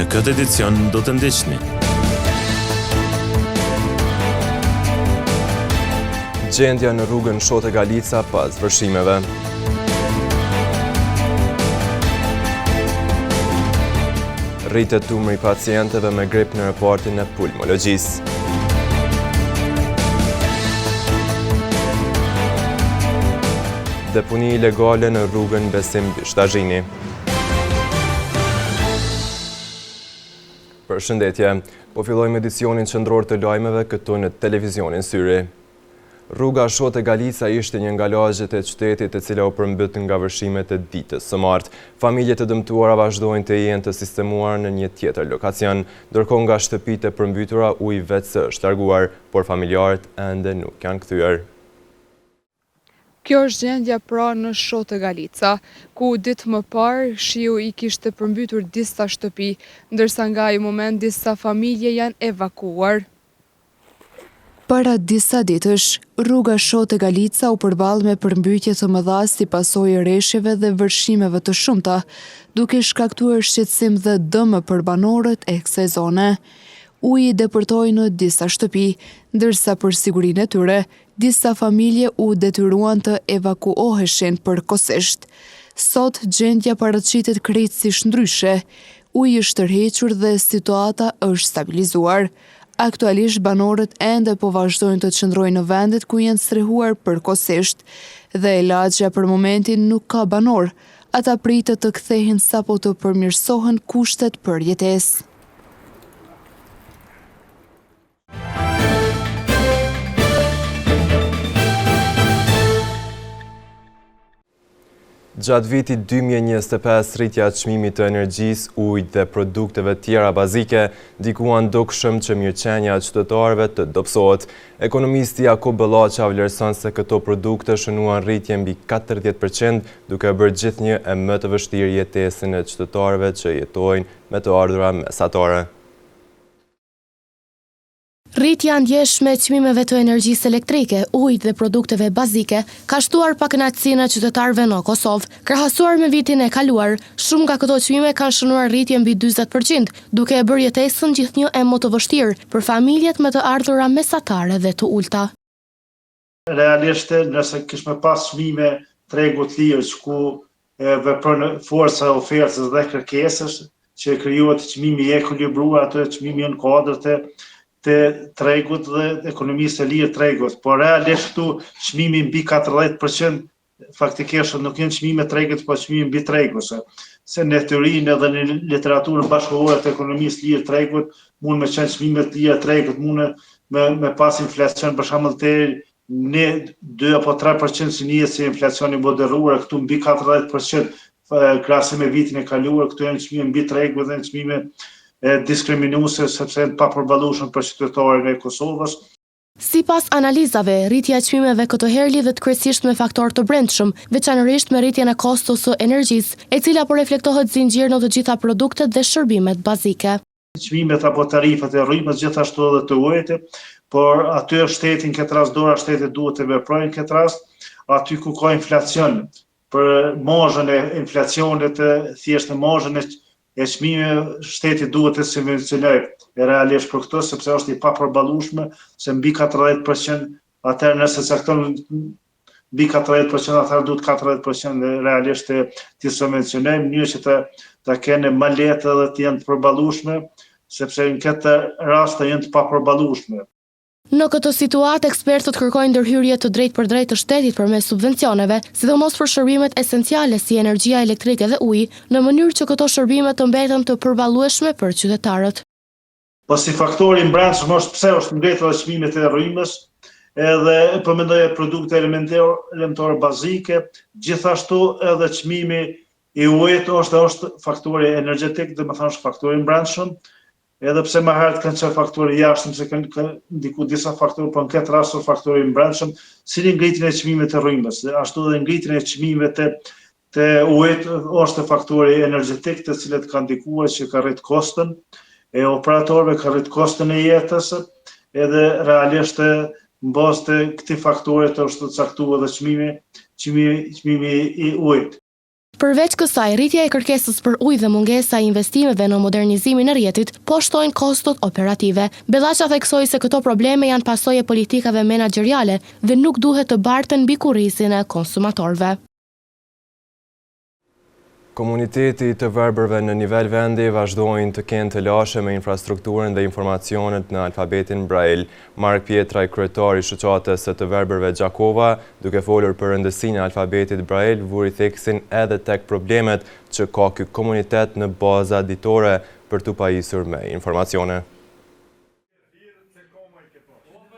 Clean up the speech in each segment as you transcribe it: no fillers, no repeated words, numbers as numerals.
Në këtë edicion do të ndiqni. Gjendja në rrugën Shote Galica pas vërshimeve. Rritet numri i pacientëve me grip në reportin e pulmologjisë. Deponi ilegale në rrugën Besim Bishtazhini. Përshëndetje, po fillojmë edicionin qendror të lajmeve këtu në televizionin Syri. Rruga Shote Galica ishte një nga lagjet e qytetit e cila u përmbët nga vërshimet e ditës së martë. Familjet e dëmtuara vazhdojnë të jenë të sistemuar në një tjetër lokacion, ndërkohë nga shtëpitë e përmbytura uji vetë është larguar, por familjarët ende nuk janë kthyer. Kjo është gjendja pra në Shote Galica, ku ditë më parë shiu i kishte përmbytur disa shtëpi, ndërsa nga ai moment disa familje janë evakuar. Para disa ditësh, rruga Shote Galica u përball me përmbytje të mëdha si pasojë rreshjeve dhe vërshimeve të shumta, duke shkaktuar shqetësim dhe dëm për banorët e kësaj zone. Uji depërtoi në disa shtëpi, ndërsa për sigurinë e tyre, disa familje u detyruan të evakuoheshin përkohësisht. Sot gjendja paraqitet krejtësisht ndryshe. Uji është tërhequr dhe situata është stabilizuar. Aktualisht banorët ende po vazhdojnë të qëndrojnë në vendet ku janë strehuar përkohësisht dhe lagja për momentin nuk ka banor. Ata pritet të kthehen sapo të përmirësohen kushtet për jetesë. Gjatë vitit 2025, rritja e çmimit të energjisë, ujit dhe produkteve tjera bazike ndikuan dukshëm që mirëqenia e qytetarëve të dobësohet. Ekonomisti Jakub Bellaça vlerëson se këto produkte shënuan rritje mbi 40%, duke bërë gjithnjë e më të vështirë jetesën e qytetarëve që jetojnë me të ardhura mesatare. Rritja ndjeshme e çmimeve të energjisë elektrike, ujit dhe produkteve bazike ka shtuar pakënaqësinë e qytetarëve në Kosovë. Krahasuar me vitin e kaluar, shumë nga këto çmime kanë shënuar rritje mbi 40%, duke e bërë jetesën gjithnjë e më të vështirë për familjet me të ardhura mesatare dhe të ulta. Realisht, nëse kishme pas çmime tregu të lirë ku vepron forca e ofertës dhe kërkesës, që krijohet çmimi i ekuilibruar, atë çmimi në kuadrat të tregut dhe ekonomisë së lirë tregut, por realisht këtu çmimi mbi 40% faktikisht nuk janë çmime tregut, por çmime mbi tregut, se në teorinë edhe në literaturën bashkëkohore të ekonomisë lirë tregut mund me qenë çmime të lira tregut, mund me pas inflacion për shembull të në 2 apo 3% si një si inflacioni moderuar, këtu mbi 40% krahasim me vitin e kaluar, këtu janë çmime mbi tregut dhe çmime diskriminuese sepse janë pa përballueshëm për qytetarët e Kosovës. Sipas analizave, rritja e çmimeve këtë herë lidhet kryesisht me faktorë të brendshëm, veçanërisht me rritjen e kostos së energjisë, e cila po reflektohet zinxhir në të gjitha produktet dhe shërbimet bazike. Çmimet apo tarifat e rrymës gjithashtu edhe të ujit, por aty shteti në këtë rast dora shtetit duhet të veprojnë në këtë rast, aty ku ka inflacion, për marrën e inflacionit, thjesht në marrën e çmimeve shteti duhet të subvencionojë realisht për këtë, sepse është i papërballueshme se mbi 40%, atëherë nëse cakton mbi 40%, atëherë duhet 40% realisht të subvencionojmë, në mënyrë që të kenë më lehtë edhe të jenë të përballueshme, sepse në këtë rast janë të papërballueshme. Në këtë situatë, ekspertët kërkojnë ndërhyrje të drejtpërdrejtë të shtetit përmes subvencioneve, sidomos për shërbimet esenciale si energjia elektrike dhe uji, në mënyrë që këto shërbime të mbeten të përballueshme për qytetarët. Po si faktori brendshëm është pse është ngritur çmimet e rrymës, edhe po mendoj produkte elementare bazike, gjithashtu edhe çmimi i ujit është faktori energjetik, domethënë është faktori brendshëm. Edhe pse më herët kanë qenë faktorë jashtëm, se kanë ndiku disa faktorë, por në këtë rast është faktori i brendshëm, si ngritjen e çmimeve të rrymës, ashtu edhe ngritjen e çmimeve të ujit është faktori energjetik, të cilët kanë ndikuar që ka rrit kostën e operatorëve, ka rrit kostën e jetës, edhe realisht mbas të këtij faktori është caktuar edhe çmimi i ujit. Përveç kësaj, rritja e kërkesës për ujë dhe mungesa e investimeve në modernizimin e rrjetit po shtojnë kostot operative. Bellaça theksoi se këto probleme janë pasojë e politikave menaxheriale dhe nuk duhet të barten mbi kurrizin e konsumatorëve. Komuniteti të verbërve në nivel vendi vazhdojnë të kenë të lashe me infrastrukturën dhe informacionet në alfabetin Braille. Mark Pietraj, kryetari i shoqatës së të verbërve Gjakova, duke folur për rëndësinë e alfabetit Braille, vuri theksin edhe tek problemet që ka ky komunitet në baza ditore për t'u pajisur me informacione.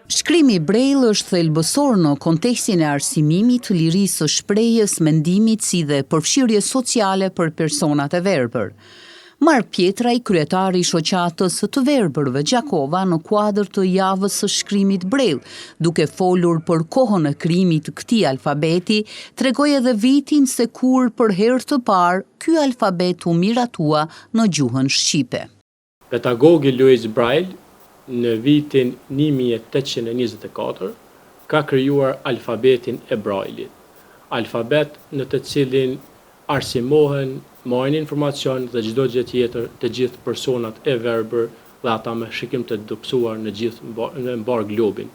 Shkrimi Braille është thelbësor në kontekstin e arsimimit, lirisë së shprehjes, mendimit si dhe përfshirjes sociale për personat e verbër. Mark Pietraj, kryetari i shoqatës së të verbërve Gjakova në kuadër të javës së shkrimit Braille, duke folur për kohën e krijimit të këtij alfabeti, tregoi edhe vitin se kur për herë të parë ky alfabet u miratua në gjuhën shqipe. Pedagogi Louis Braille në vitin 1824 ka krijuar alfabetin e Braillit. Alfabet në të cilin arsimohen, marrin informacion dhe çdo gjë tjetër të gjithë personat e verbër dhe ata me shikim të dobësuar në mbar globin.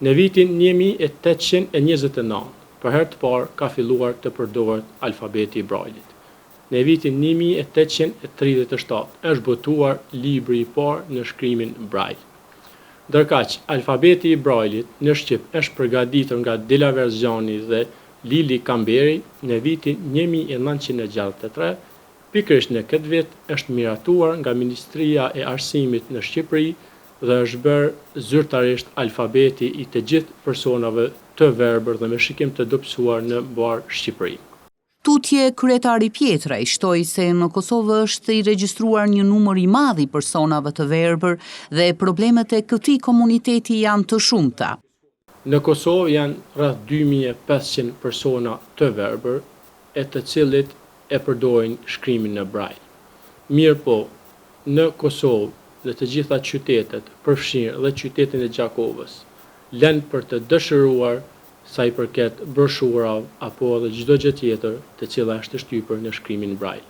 Në vitin 1829, për herë të parë ka filluar të përdoret alfabeti i Braillit. Në vitin 1837 është botuar libri i parë në shkrimin Braille. Ndërkaq, alfabeti i Braillit në shqip është përgatitur nga Delaver Zjani dhe Lili Kamberi në vitin 1963, pikërisht në këtë vit është miratuar nga Ministria e Arsimit në Shqipëri dhe është bërë zyrtarisht alfabeti i të gjithë personave të verbër dhe me shikim të dobësuar në mbar Shqipëri. Tutje, kryetari Pietraj shtoi se në Kosovë është i regjistruar një numër i madh i personave të verbër dhe problemet e këtij komuniteti janë të shumta. Në Kosovë janë rreth 2500 persona të verbër, e të cilët e përdorin shkrimin në Braille. Mirë po, në Kosovë dhe të gjitha qytetet, përfshirë dhe qytetin e Gjakovës, lënë për të dëshiruar sa i përket broshurave apo edhe çdo gjë tjetër të cila është shtypur në shkrimin Braille.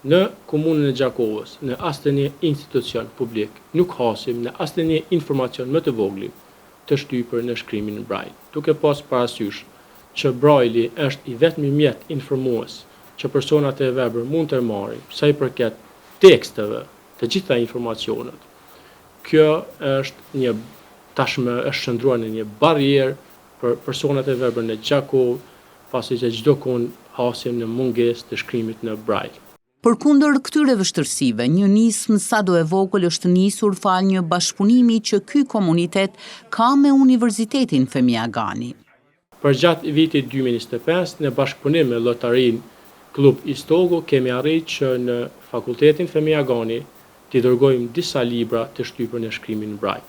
Në komunën e Gjakovës, në asnjë institucion publik, nuk hasim në asnjë informacion më të vogël të shtypur në shkrimin Braille, duke pas parasysh që Braille është i vetmi mjet informues që personat e verbër mund të marrin sa i përket teksteve, të gjitha informacionet. Kjo është tashmë është shndruar në një barrierë për personat e verbër në Gjakovë, pasi që çdo kohë hasim në mungesë të shkrimit në Braille. Përkundër këtyre vështirësive, një nismë sado e vogël është nisur fal një bashkëpunimi që ky komunitet ka me Universitetin Femia Agani. Përgjatë vitit 2025, në bashkëpunim me Lotarin Klub Istogo, kemi arritur që në Fakultetin Femia Agani t'i dërgojmë disa libra të shtypur në shkrimin Braille.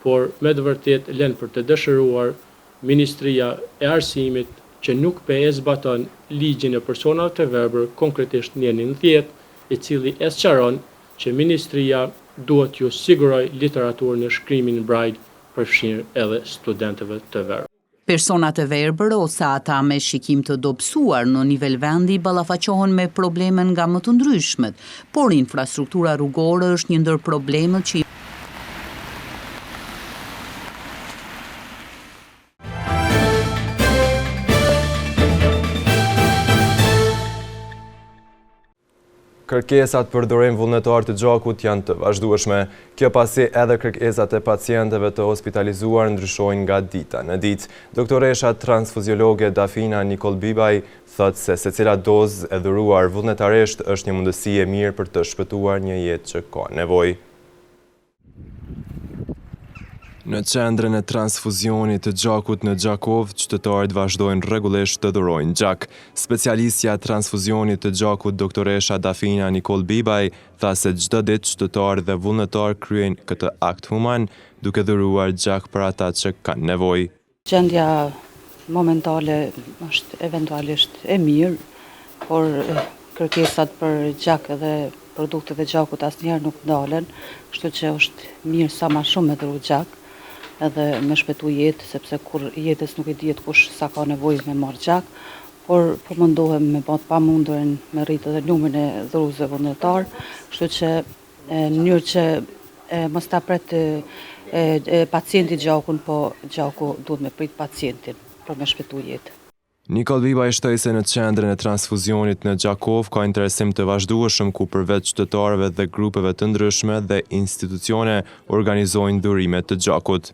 Por me të vërtet lënë për të dëshiruar Ministria e Arsimit që nuk e zbaton ligjin e personave të verbër, konkretisht në 90, i cili sqaron që Ministria duhet ju siguroj literaturë në shkrimin Braille përfshirë edhe studentëve të verbër. Personat e verbër ose ata me shikim të dobësuar në nivel vendi ballafaqohen me probleme nga më të ndryshmet, por infrastruktura rrugore është një ndër problemet që Kërkesat për dorim vullnetar të gjakut janë të vazhdueshme. Kjo pasi edhe kërkesat e pacientëve të hospitalizuar ndryshojnë nga dita në ditë. Doktoresha transfuziologe Dafina Nikol Bibaj thot se secila dozë e dhuruar vullnetarisht është një mundësi e mirë për të shpëtuar një jetë që ka nevojë. Në qendrën e transfuzionit të gjakut në Gjakov, qytetarët vazhdojnë rregullisht të dhurojnë gjak. Specialistja e transfuzionit të gjakut, doktoresha Dafina Nikol Bibaj, tha se çdo ditë qytetarë dhe vullnetar kryejnë këtë akt human, duke dhuruar gjak për ata që kanë nevojë. Gjendja momentale është eventualisht e mirë, por kërkesat për gjak edhe produktet e gjakut asnjëherë nuk ndalen, kështu që është mirë sa më shumë me dhuru gjak, edhe me shpëtu jetë, sepse kur jetës nuk e dihet kush sa ka nevojë me marrë gjak, por po mundohem me bë të pamundurin me rritë edhe numrin e dhuruzëve vullnetar, kështu që në mënyrë që mos ta pret pacienti gjakun, po gjaku duhet me prit pacientin për me shpëtu jetë. Nikol Bibaj shtoi se në qendrën e transfuzionit në Gjakov ka interesim të vazhdueshëm ku përveç qytetarëve dhe grupeve të ndryshme dhe institucione organizojnë dhurime të gjakut.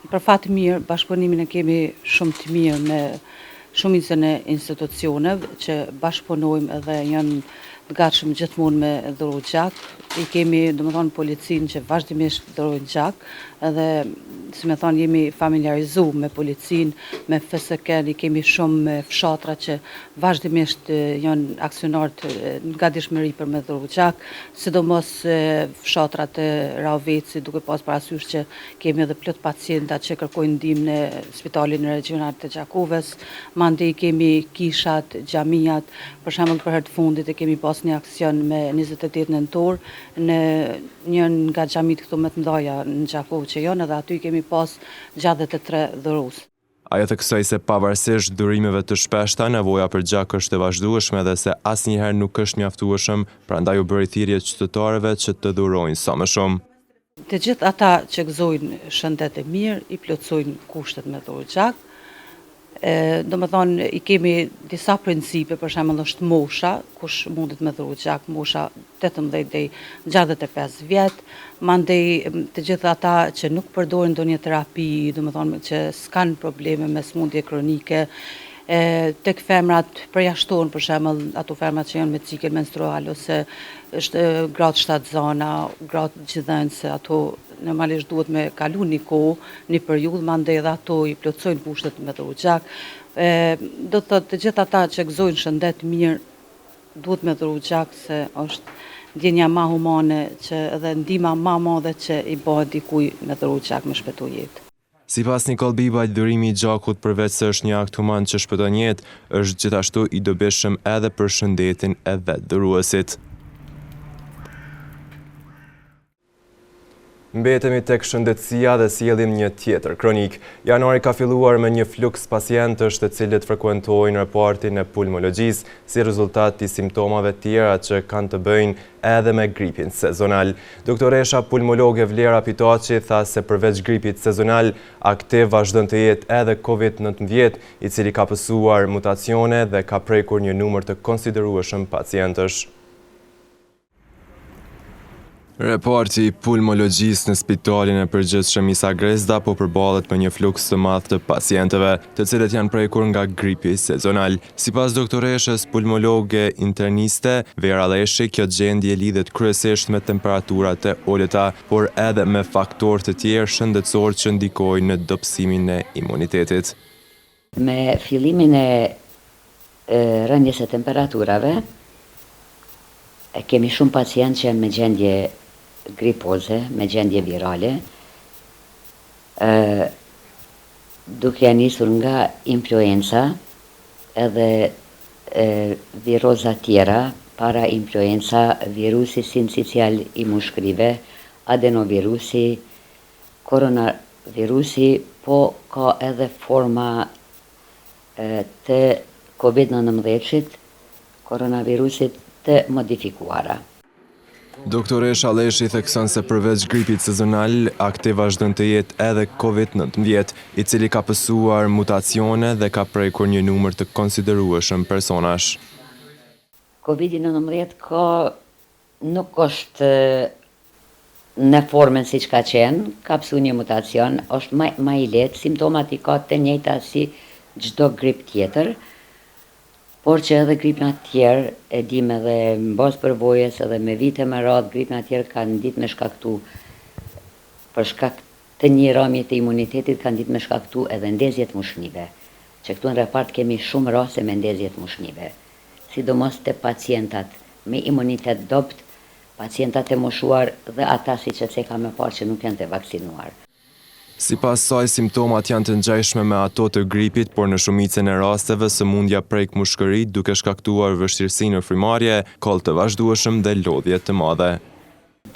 Për fat të mirë, bashkëpunimin e kemi shumë të mirë me shumicën e institucioneve që bashkëpunojmë edhe janë të gatshëm gjithmonë me dhuru gjak. I kemi, domethënë, policinë që vazhdimisht dhurojnë gjak, edhe si me thonë jemi familiarizuar me policinë, me FSK, i kemi shumë me fshatra që vazhdimisht janë aksionar të gatishmëri për me dhuru gjak, sidomos fshatrat e Raveci, duke pas parasysh që kemi edhe plot pacienta që kërkojnë ndihmë në Spitalin Regional të Gjakovës, mandej kemi kishat, xhamijat, për shembull për herë të fundit e kemi pas një aksion me 28 nëntor në një nga xhamit këtu më të mëdha në Gjakovë që janë, edhe aty kemi pas 63 dhurues. Ajo theksoi se pavarësisht dhurimeve të shpeshta, nevoja për gjak është e vazhdueshme dhe se asnjëherë nuk është mjaftueshëm, prandaj u bëri thirrje qytetarëve që të dhurojnë sa më shumë. Të gjithë ata që gëzojnë shëndet e mirë, i plotësojnë kushtet me dhuru gjak. Domethënë i kemi disa principe, për shembull është mosha, kush mundet me dhuru gjak, mosha 18 deri 65 vjet, mandej të gjithë ata që nuk përdorin ndonjë terapi, domethënë që s'kan probleme me smundje kronike, tek femrat përjashtohen, për shembull ato femrat që janë me cikël menstrual ose është gratë shtatzana, gratë gjithënse, ato normalisht duhet me kalu një kohë, një periudhë, mandej edhe ato i plotësojnë kushtet me dhuru gjak. Do të thotë të gjithë ata që gëzojnë shëndet mirë duhet me dhuru gjak, se është ndjenja ma humane që edhe ndihma ma madhe që i bëhet dikujt me dhuru gjak me shpëtu jetë. Sipas Nikol Bibaj, dhurimi i gjakut përveç se është një akt human që shpëton jetë, është gjithashtu i dobishëm edhe për shëndetin e vet dhuruesit. Mbetemi tek shëndetësia dhe sjellim një tjetër kronik. Janari ka filluar me një fluks pacientësh të cilët frekuentojnë repartin e pulmologjisë si rezultat të simptomave tjera që kanë të bëjnë edhe me gripin sezonal. Doktoresha pulmologe Vlera Pitaçi tha se përveç gripit sezonal, aktiv vazhdon të jetë edhe COVID-19, i cili ka pësuar mutacione dhe ka prekur një numër të konsiderueshëm pacientësh. Reparti i pulmologjisë në Spitalin e Përgjithshëm Isa Grezda po përballet me një fluks të madh të pacientëve, të cilët janë prekur nga gripi sezonal. Sipas doktoreshës pulmologe interniste Vera Leshi, kjo gjendje lidhet kryesisht me temperaturat e ulëta, por edhe me faktorë të tjerë shëndetësor që ndikojnë në dobësimin e imunitetit. Me fillimin e rënjes e temperaturave, kemi shumë pacientë që janë me gjendje gripoze, me gjendje virale, duke janë nisur nga influenza edhe viroza tjera, para influenza, virusi sincicial i mushkrive, adenovirusi, koronavirusi, po ka edhe forma të COVID-19, koronavirusit të modifikuara. Doktoresha Leshi thekson se përveç gripit sezonal, aktiv vazhdon të jetë edhe COVID-19, i cili ka pësuar mutacione dhe ka prekur një numër të konsiderueshëm personash. COVID-19 nuk është në formën si që ka qenë, ka pësu një mutacion, është ma i letë, simptomat i ka të njëjta si çdo grip tjetër, por që edhe gripna tjerë, e dim edhe në bazë përvojës edhe me vite më radhë, gripna tjerë kanë ditë me shkaktu, për shkak të një rëmje të imunitetit, kanë ditë me shkaktu edhe ndezjet mushnive, që këtu në repart kemi shumë raste me ndezjet mushnive, sidomos të pacientat me imunitet dopt, pacientat e moshuar dhe ata si që ka me parë që nuk janë të vaksinuar. Sipas saj, simptomat janë të ngjashme me ato të gripit, por në shumicën e rasteve sëmundja prek mushkërit duke shkaktuar vështirësi në frymarrje, koll të vazhdueshëm dhe lodhje të mëdha.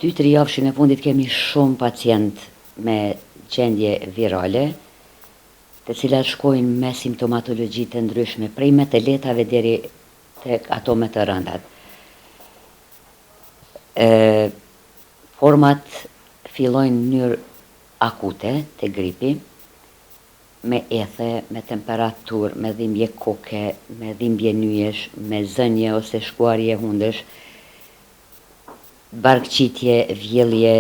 2-3 javëshin e fundit kemi shumë pacient me gjendje virale, të cilat shkojnë me simptomatologji të ndryshme, prej me të letave deri tek ato me të rëndat. Format fillojnë në mënyrë akute të gripi, me ethe, me temperaturë, me dhimbje koke, me dhimbje nyjesh, me zënje ose shkuarje hundësh, barkqitje, vjellje,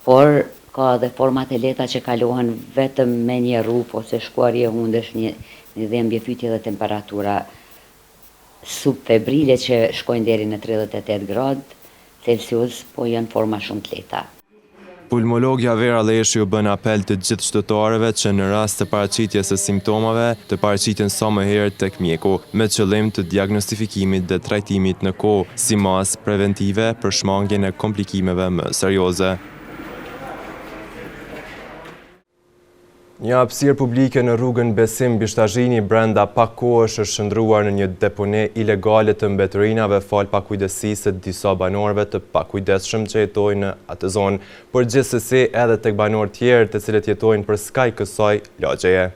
por ka dhe format e lehta që kalohen vetëm me një rruf ose shkuarje hundësh, një dhimbje fytje dhe temperatura subfebrile që shkojnë deri në 38 gradë Celsius, po janë forma shumë të lehta. Pulmologja Vera Leshi u bën apel të gjithë qytetarëve që në rast të paraqitjes së simptomeve të paraqiten sa më herët tek mjeku, me qëllim të diagnostifikimit dhe trajtimit në kohë, si masë preventive për shmangjen e komplikimeve më serioze. Një hapësirë publike në rrugën Besim Bishtazhini brenda pak kohësh është shndruar në një depone ilegale të mbeturinave fal pakujdesisë të disa banorëve të pakujdesshëm që jetojnë në atë zonë, por gjithsesi edhe tek banorë tjerë të cilët jetojnë për skaj kësaj lagjeje.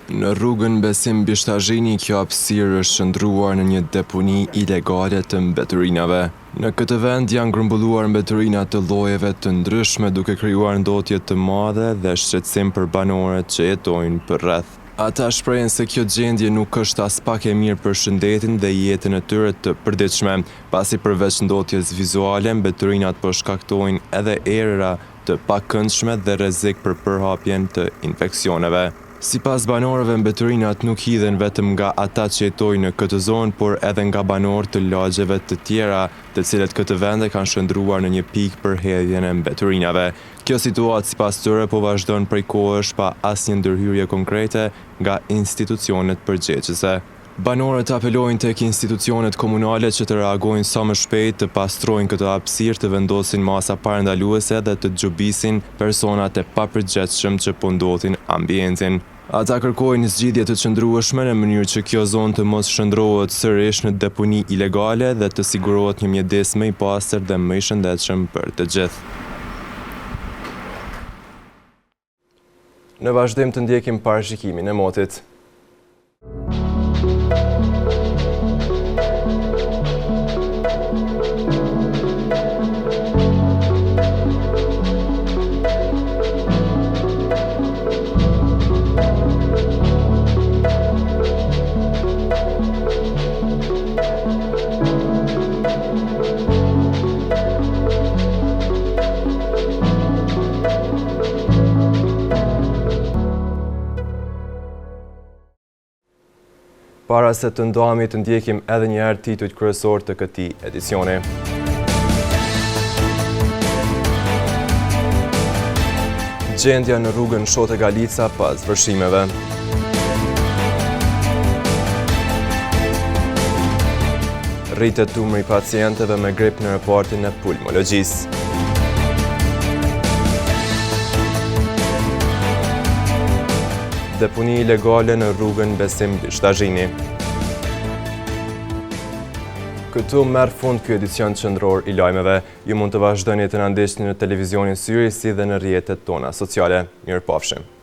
Në rrugën Besim Bishtazhini, kjo hapësirë është shndruar në një deponi ilegale të mbeturinave. Në këtë vend janë grumbulluar mbeturina të llojeve të ndryshme, duke krijuar ndotje të madhe dhe shqetësim për banorët që jetojnë përreth. Ata shprehen se kjo gjendje nuk është as pak e mirë për shëndetin dhe jetën e tyre të përditshme, pasi përveç ndotjes vizuale, mbeturinat po shkaktojnë edhe erëra të pakëndshme dhe rrezik për përhapjen të infeksioneve. Sipas banorëve, mbeturinat nuk hidhen vetëm nga ata që jetojnë në këtë zonë, por edhe nga banorë të lagjeve të tjera, të cilët këtë vende kanë shndruar në një pikë për hedhjen e mbeturinave. Kjo situatë sipas tyre po vazhdon prej kohësh pa asnjë ndërhyrje konkrete nga institucionet përgjegjëse. Banorët apelojnë tek institucionet komunale që të reagojnë sa më shpejt, të pastrojnë këtë hapësirë, të vendosin masa parandaluese dhe të xhobisin personat e papërgjegjshëm që po ndothin ambientin. Ata kërkojnë zgjidhje të qëndrueshme në mënyrë që kjo zonë të mos shndrohet sërish në deponi ilegale dhe të sigurohet një mjedis më i pastër dhe më i shëndetshëm për të gjithë. Në vazhdim të ndjekim parashikimin e motit. Para se të ndahemi të ndjekim edhe një herë titujt kryesor të këtij edicioni. Gjendja në rrugën Shote Galica pas vërshimeve. Rritet numri i pacientëve me grip në repartin e pulmologjisë. Deponi ilegale në rrugën Besim Bishtazhini. Këtu merr fund ky edicion qendror i lajmeve. Ju mund të vazhdoni të na ndjeni në televizionin Syri si dhe në rrjetet tona sociale. Mirupafshim.